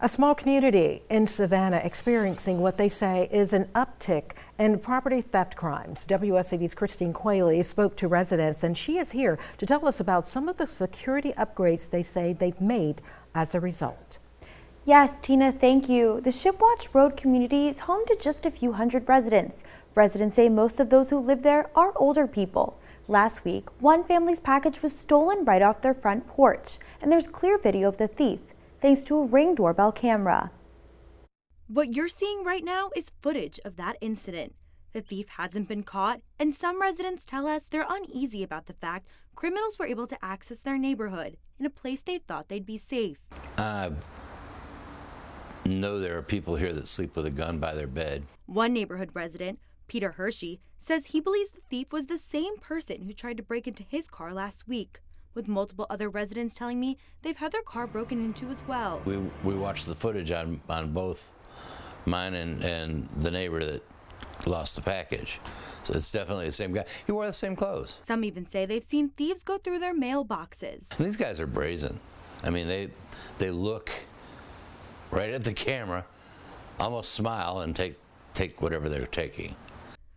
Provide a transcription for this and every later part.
A small community in Savannah experiencing what they say is an uptick in property theft crimes. WSAV's Christine Quayle spoke to residents, and she is here to tell us about some of the security upgrades they say they've made as a result. Yes, Tina, thank you. The Shipwatch Road community is home to just a few hundred residents. Residents say most of those who live there are older people. Last week, one family's package was stolen right off their front porch, and there's clear video of the thief, thanks to a Ring doorbell camera. What you're seeing right now is footage of that incident. The thief hasn't been caught, and some residents tell us they're uneasy about the fact criminals were able to access their neighborhood in a place they thought they'd be safe. I know there are people here that sleep with a gun by their bed. One neighborhood resident, Peter Hershey, says he believes the thief was the same person who tried to break into his car last week, with multiple other residents telling me they've had their car broken into as well. We watched the footage on both mine and the neighbor that lost the package. So it's definitely the same guy. He wore the same clothes. Some even say they've seen thieves go through their mailboxes. And these guys are brazen. I mean, they look right at the camera, almost smile, and take whatever they're taking.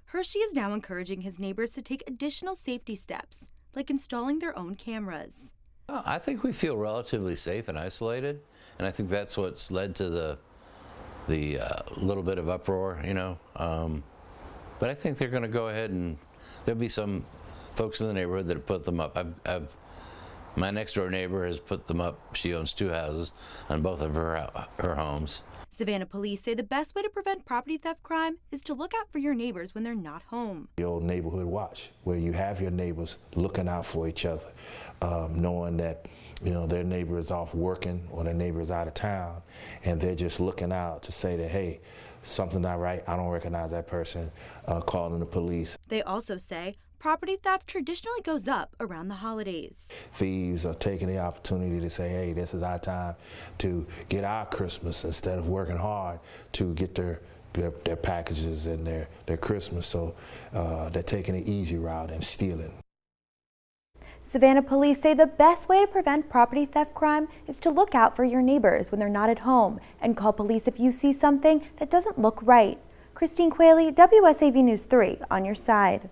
Hershey is now encouraging his neighbors to take additional safety steps, like installing their own cameras. Well, I think we feel relatively safe and isolated, and I think that's what's led to the little bit of uproar, you know. But I think they're going to go ahead, and there'll be some folks in the neighborhood that have put them up. My next door neighbor has put them up. She owns 2 houses on both of her homes. Savannah police say the best way to prevent property theft crime is to look out for your neighbors when they're not home. The old neighborhood watch, where you have your neighbors looking out for each other, knowing that their neighbor is off working or their neighbor is out of town, and they're just looking out to say that, hey, something not right, I don't recognize that person, calling the police. They also say property theft traditionally goes up around the holidays. Thieves are taking the opportunity to say, hey, this is our time to get our Christmas instead of working hard to get their packages and their Christmas. So they're taking the easy route and stealing. Savannah police say the best way to prevent property theft crime is to look out for your neighbors when they're not at home and call police if you see something that doesn't look right. Christine Quayle, WSAV News 3, on your side.